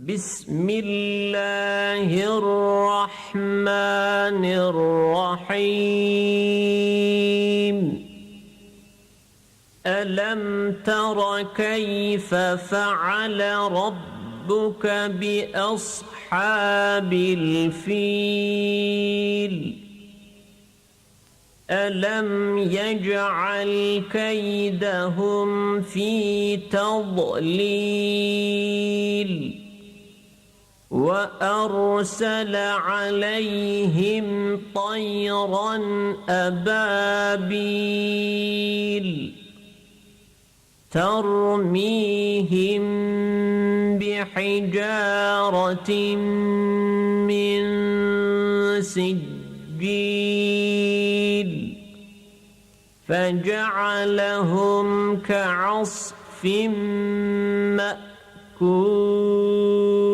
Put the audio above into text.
بسم الله الرحمن الرحيم ألم تر كيف فعل ربك بأصحاب الفيل ألم يجعل كيدهم في تضليل وأرسل عليهم طيرا أبابيل ترميهم بحجارة من سجيل فجعلهم كعصف مأكول